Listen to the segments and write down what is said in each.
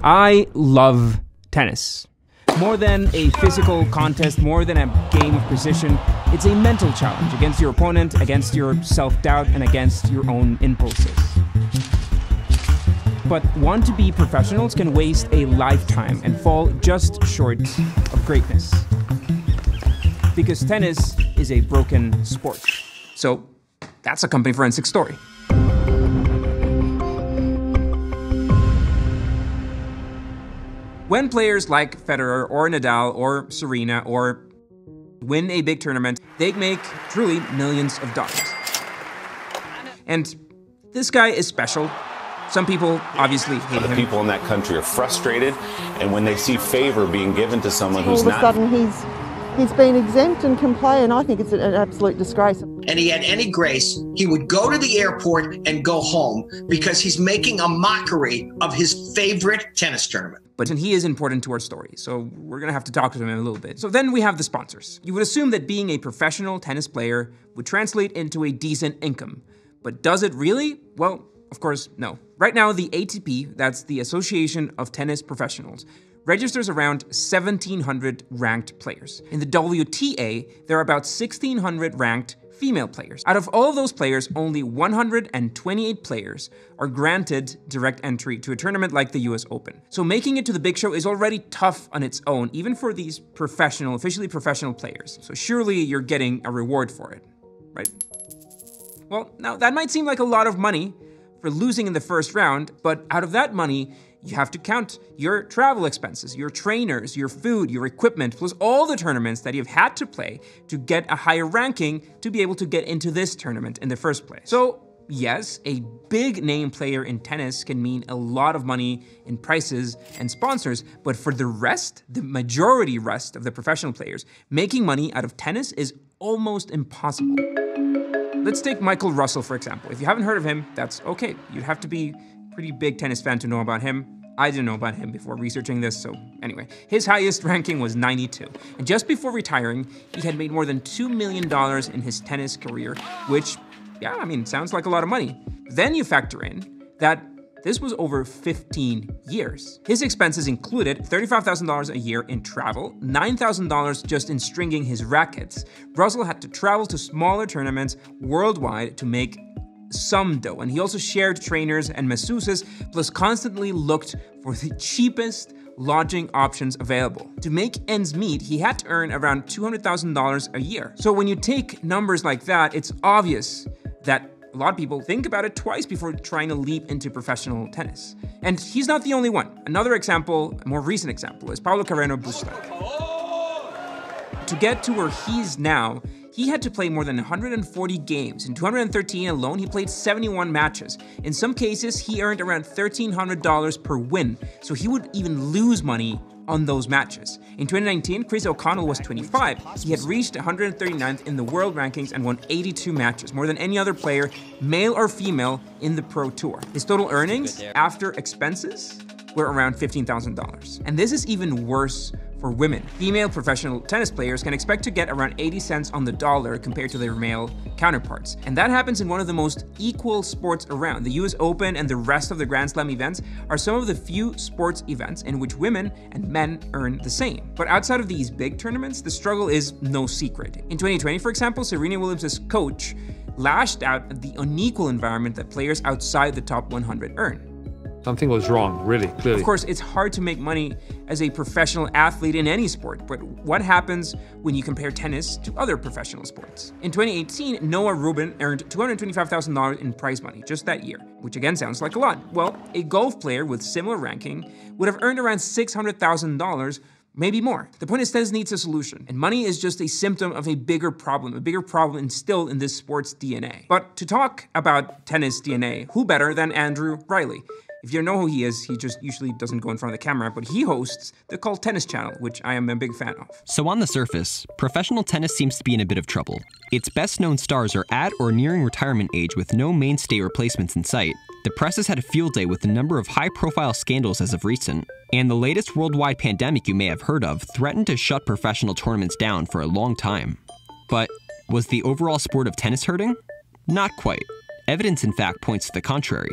I love tennis. More than a physical contest, more than a game of precision, it's a mental challenge against your opponent, against your self-doubt, and against your own impulses. But want-to-be professionals can waste a lifetime and fall just short of greatness. Because tennis is a broken sport. So that's a company forensic story. When players like Federer or Nadal or Serena or win a big tournament, they make truly millions of dollars. And this guy is special. Some people obviously hate him. People in that country are frustrated, and when they see favor being given to someone who's not... All of a sudden he's been exempt and can play, and I think it's an absolute disgrace. And he had any grace, he would go to the airport and go home because he's making a mockery of his favorite tennis tournament. But he is important to our story, so we're gonna have to talk to him in a little bit. So then we have the sponsors. You would assume that being a professional tennis player would translate into a decent income. But does it really? Well, of course, no. Right now, the ATP, that's the Association of Tennis Professionals, registers around 1,700 ranked players. In the WTA, there are about 1,600 ranked female players. Out of all of those players, only 128 players are granted direct entry to a tournament like the US Open. So making it to the big show is already tough on its own, even for these professional, officially professional players. So surely you're getting a reward for it, right? Well, now that might seem like a lot of money for losing in the first round, but out of that money, you have to count your travel expenses, your trainers, your food, your equipment, plus all the tournaments that you've had to play to get a higher ranking to be able to get into this tournament in the first place. So yes, a big name player in tennis can mean a lot of money in prices and sponsors, but for the rest, the majority rest of the professional players, making money out of tennis is almost impossible. Let's take Michael Russell, for example. If you haven't heard of him, that's okay. You'd have to be a pretty big tennis fan to know about him. I didn't know about him before researching this, so anyway. His highest ranking was 92. And just before retiring, he had made more than $2 million in his tennis career, which, yeah, I mean, sounds like a lot of money. Then you factor in that this was over 15 years. His expenses included $35,000 a year in travel, $9,000 just in stringing his rackets. Russell had to travel to smaller tournaments worldwide to make some dough, and he also shared trainers and masseuses, plus constantly looked for the cheapest lodging options available. To make ends meet, he had to earn around $200,000 a year. So when you take numbers like that, it's obvious that a lot of people think about it twice before trying to leap into professional tennis. And he's not the only one. Another example, a more recent example, is Paolo Carreno. To get to where he's now, he had to play more than 140 games. In 2013 alone, he played 71 matches. In some cases, he earned around $1,300 per win, so he would even lose money on those matches. In 2019, Chris O'Connell was 25. He had reached 139th in the world rankings and won 82 matches, more than any other player, male or female, in the Pro Tour. His total earnings, after expenses, were around $15,000. And this is even worse for women. Female professional tennis players can expect to get around 80 cents on the dollar compared to their male counterparts. And that happens in one of the most equal sports around. The US Open and the rest of the Grand Slam events are some of the few sports events in which women and men earn the same. But outside of these big tournaments, the struggle is no secret. In 2020, for example, Serena Williams' coach lashed out at the unequal environment that players outside the top 100 earn. Something was wrong, really, clearly. Of course, it's hard to make money as a professional athlete in any sport, but what happens when you compare tennis to other professional sports? In 2018, Noah Rubin earned $225,000 in prize money just that year, which again sounds like a lot. Well, a golf player with similar ranking would have earned around $600,000, maybe more. The point is, tennis needs a solution, and money is just a symptom of a bigger problem instilled in this sport's DNA. But to talk about tennis DNA, who better than Andrew Riley? If you don't know who he is, he just usually doesn't go in front of the camera, but he hosts the Cult Tennis channel, which I am a big fan of. So on the surface, professional tennis seems to be in a bit of trouble. Its best-known stars are at or nearing retirement age with no mainstay replacements in sight. The press has had a field day with a number of high-profile scandals as of recent, and the latest worldwide pandemic you may have heard of threatened to shut professional tournaments down for a long time. But was the overall sport of tennis hurting? Not quite. Evidence, in fact, points to the contrary.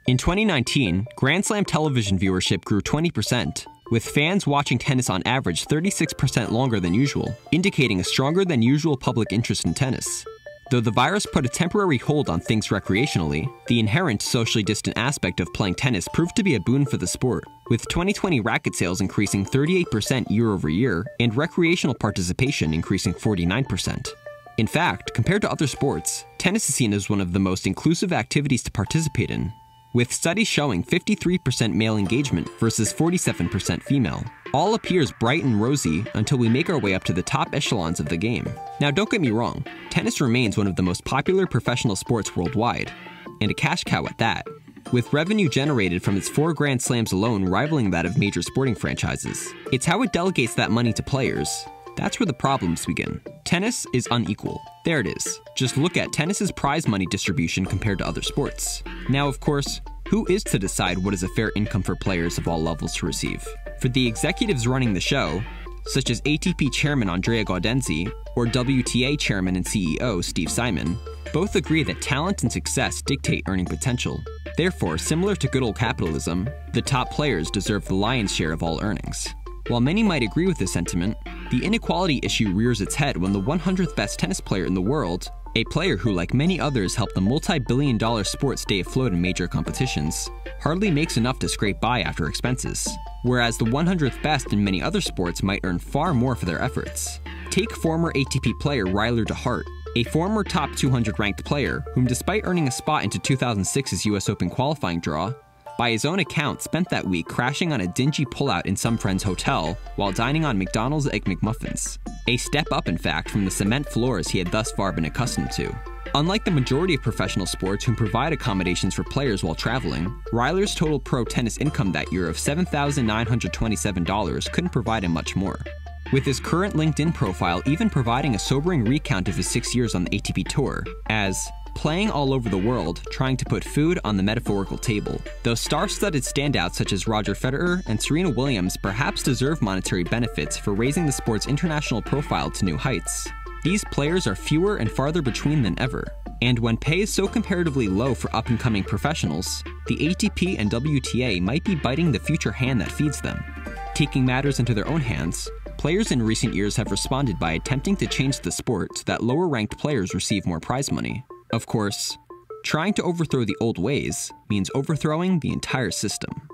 In 2019, Grand Slam television viewership grew 20%, with fans watching tennis on average 36% longer than usual, indicating a stronger than usual public interest in tennis. Though the virus put a temporary hold on things recreationally, the inherent socially distant aspect of playing tennis proved to be a boon for the sport, with 2020 racket sales increasing 38% year over year and recreational participation increasing 49%. In fact, compared to other sports, tennis is seen as one of the most inclusive activities to participate in, with studies showing 53% male engagement versus 47% female. All appears bright and rosy until we make our way up to the top echelons of the game. Now don't get me wrong, tennis remains one of the most popular professional sports worldwide, and a cash cow at that, with revenue generated from its 4 Grand Slams alone rivaling that of major sporting franchises. It's how it delegates that money to players. That's where the problems begin. Tennis is unequal. There it is. Just look at tennis's prize money distribution compared to other sports. Now, of course, who is to decide what is a fair income for players of all levels to receive? For the executives running the show, such as ATP chairman Andrea Gaudenzi or WTA chairman and CEO Steve Simon, both agree that talent and success dictate earning potential. Therefore, similar to good old capitalism, the top players deserve the lion's share of all earnings. While many might agree with this sentiment, the inequality issue rears its head when the 100th best tennis player in the world, a player who, like many others, helped the multi-billion-dollar sport stay afloat in major competitions, hardly makes enough to scrape by after expenses, whereas the 100th best in many other sports might earn far more for their efforts. Take former ATP player Ryler De Hart, a former top 200 ranked player whom, despite earning a spot into 2006's US Open qualifying draw, by his own account spent that week crashing on a dingy pullout in some friend's hotel while dining on McDonald's Egg McMuffins. A step up, in fact, from the cement floors he had thus far been accustomed to. Unlike the majority of professional sports who provide accommodations for players while traveling, Ryler's total pro tennis income that year of $7,927 couldn't provide him much more, with his current LinkedIn profile even providing a sobering recount of his 6 years on the ATP Tour as playing all over the world, trying to put food on the metaphorical table. Though star-studded standouts such as Roger Federer and Serena Williams perhaps deserve monetary benefits for raising the sport's international profile to new heights, these players are fewer and farther between than ever. And when pay is so comparatively low for up-and-coming professionals, the ATP and WTA might be biting the future hand that feeds them. Taking matters into their own hands, players in recent years have responded by attempting to change the sport so that lower-ranked players receive more prize money. Of course, trying to overthrow the old ways means overthrowing the entire system.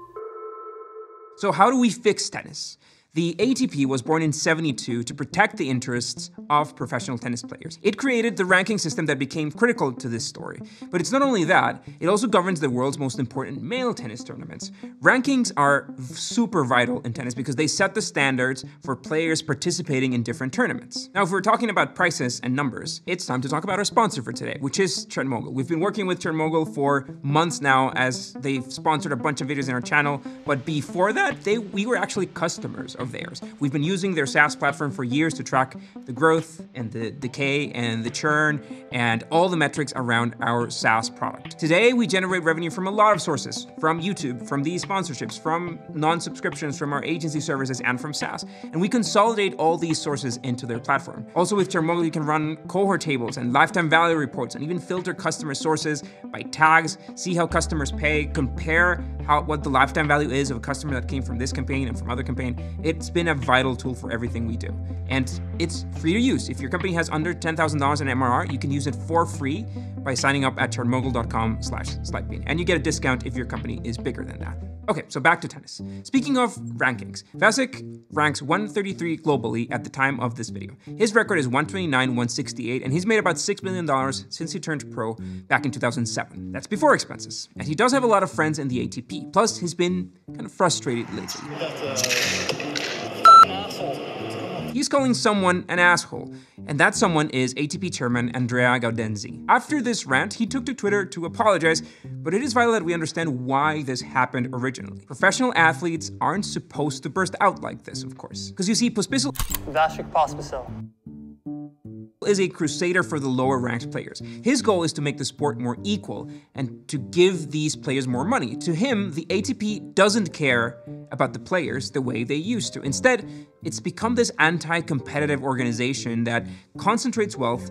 So how do we fix tennis? The ATP was born in '72 to protect the interests of professional tennis players. It created the ranking system that became critical to this story. But it's not only that, it also governs the world's most important male tennis tournaments. Rankings are super vital in tennis because they set the standards for players participating in different tournaments. Now, if we're talking about prices and numbers, it's time to talk about our sponsor for today, which is TurnMogul. We've been working with TurnMogul for months now as they've sponsored a bunch of videos in our channel, but before that, we were actually customers of theirs. We've been using their SaaS platform for years to track the growth and the decay and the churn and all the metrics around our SaaS product. Today, we generate revenue from a lot of sources, from YouTube, from these sponsorships, from non-subscriptions, from our agency services, and from SaaS. And we consolidate all these sources into their platform. Also with TurnMogul, you can run cohort tables and lifetime value reports and even filter customer sources by tags, see how customers pay, compare what the lifetime value is of a customer that came from this campaign and from other campaign. It's been a vital tool for everything we do. And it's free to use. If your company has under $10,000 in MRR, you can use it for free by signing up at turnmogul.com/Slidebean. And you get a discount if your company is bigger than that. Okay, so back to tennis. Speaking of rankings, Vasek ranks 133 globally at the time of this video. His record is 129, 168, and he's made about $6 million since he turned pro back in 2007. That's before expenses. And he does have a lot of friends in the ATP. Plus, he's been kind of frustrated lately. He's calling someone an asshole, and that someone is ATP chairman Andrea Gaudenzi. After this rant, he took to Twitter to apologize, but it is vital that we understand why this happened originally. Professional athletes aren't supposed to burst out like this, of course. Because you see, Pospisil is a crusader for the lower ranked players. His goal is to make the sport more equal and to give these players more money. To him, the ATP doesn't care about the players the way they used to. Instead, it's become this anti-competitive organization that concentrates wealth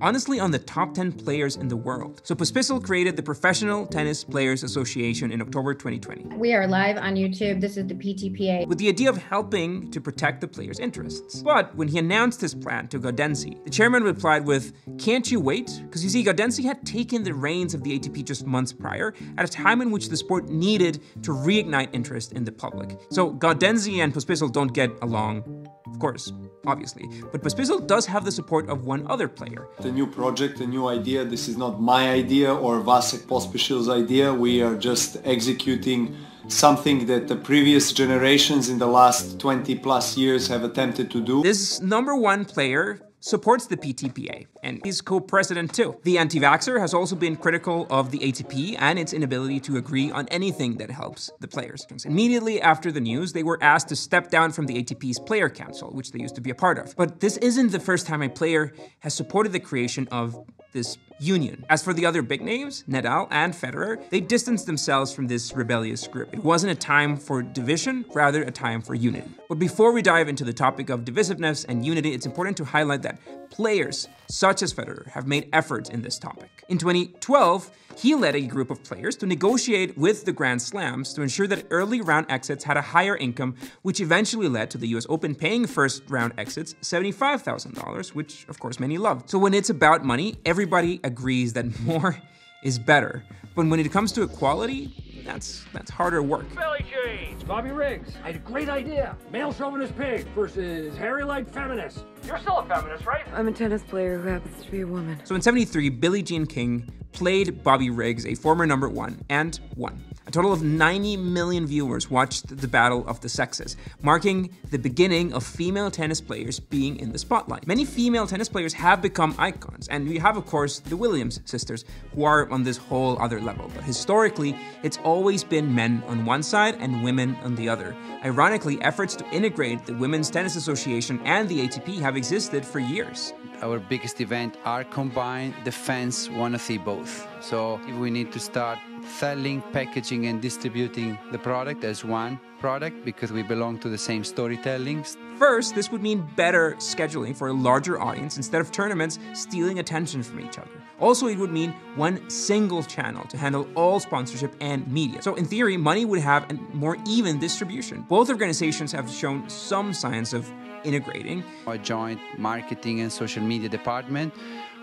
honestly on the top 10 players in the world. So Pospisil created the Professional Tennis Players Association in October 2020. We are live on YouTube. This is the PTPA. With the idea of helping to protect the players' interests. But when he announced his plan to Gaudenzi, the chairman replied with, "Can't you wait?" Because you see, Gaudenzi had taken the reins of the ATP just months prior, at a time in which the sport needed to reignite interest in the public. So Gaudenzi and Pospisil don't get along, of course, obviously. But Pospisil does have the support of one other player. The new project, a new idea. This is not my idea or Vasek Pospisil's idea. We are just executing something that the previous generations in the last 20 plus years have attempted to do. This number one player supports the PTPA, and he's co-president too. The anti-vaxxer has also been critical of the ATP and its inability to agree on anything that helps the players. Immediately after the news, they were asked to step down from the ATP's Player Council, which they used to be a part of. But this isn't the first time a player has supported the creation of this union. As for the other big names, Nadal and Federer, they distanced themselves from this rebellious group. It wasn't a time for division, rather a time for unity. But before we dive into the topic of divisiveness and unity, it's important to highlight that players such as Federer have made efforts in this topic. In 2012, he led a group of players to negotiate with the Grand Slams to ensure that early round exits had a higher income, which eventually led to the US Open paying first round exits $75,000, which of course many love. So when it's about money, everybody agrees that more is better. But when it comes to equality, that's harder work. Belly change. Bobby Riggs. I had a great idea. Male chauvinist pig versus hairy-legged feminist. You're still a feminist, right? I'm a tennis player who happens to be a woman. So in '73, Billie Jean King played Bobby Riggs, a former number one, and won. A total of 90 million viewers watched the battle of the sexes, marking the beginning of female tennis players being in the spotlight. Many female tennis players have become icons, and we have, of course, the Williams sisters, who are on this whole other level. But historically, it's always been men on one side and women on the other. Ironically, efforts to integrate the Women's Tennis Association and the ATP have existed for years. Our biggest event are combined. The fans want to see both. So if we need to start selling, packaging, and distributing the product as one product because we belong to the same storytelling. First, this would mean better scheduling for a larger audience instead of tournaments stealing attention from each other. Also, it would mean one single channel to handle all sponsorship and media. So in theory, money would have a more even distribution. Both organizations have shown some signs of integrating. A joint marketing and social media department.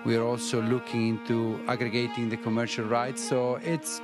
We are also looking into aggregating the commercial rights, so it's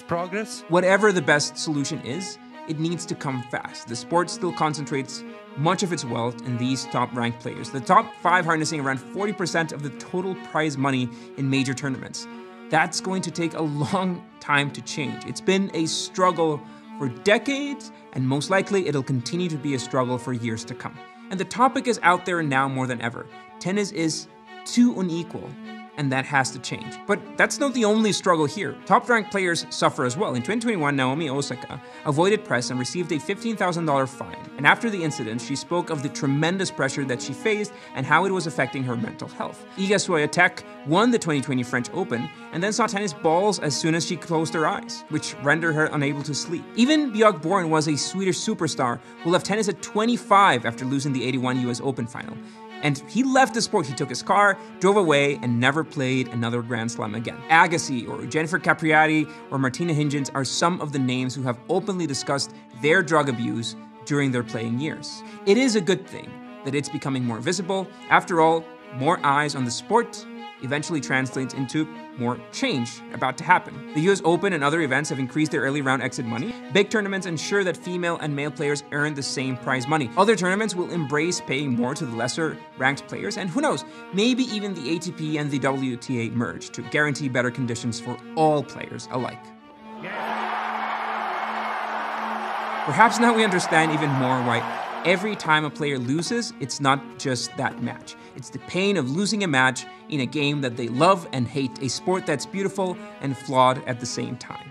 progress. Whatever the best solution is, it needs to come fast. The sport still concentrates much of its wealth in these top-ranked players. The top 5 harnessing around 40% of the total prize money in major tournaments. That's going to take a long time to change. It's been a struggle for decades, and most likely it'll continue to be a struggle for years to come. And the topic is out there now more than ever. Tennis is too unequal, and that has to change. But that's not the only struggle here. Top-ranked players suffer as well. In 2021, Naomi Osaka avoided press and received a $15,000 fine. And after the incident, she spoke of the tremendous pressure that she faced and how it was affecting her mental health. Iga Swiatek won the 2020 French Open and then saw tennis balls as soon as she closed her eyes, which rendered her unable to sleep. Even Björk Born was a Swedish superstar who left tennis at 25 after losing the 81 US Open final. And he left the sport. He took his car, drove away, and never played another Grand Slam again. Agassi, or Jennifer Capriati, or Martina Hingis are some of the names who have openly discussed their drug abuse during their playing years. It is a good thing that it's becoming more visible. After all, more eyes on the sport eventually translates into more change about to happen. The US Open and other events have increased their early round exit money. Big tournaments ensure that female and male players earn the same prize money. Other tournaments will embrace paying more to the lesser ranked players, and who knows, maybe even the ATP and the WTA merge to guarantee better conditions for all players alike. Perhaps now we understand even more why every time a player loses, it's not just that match. It's the pain of losing a match in a game that they love and hate, a sport that's beautiful and flawed at the same time.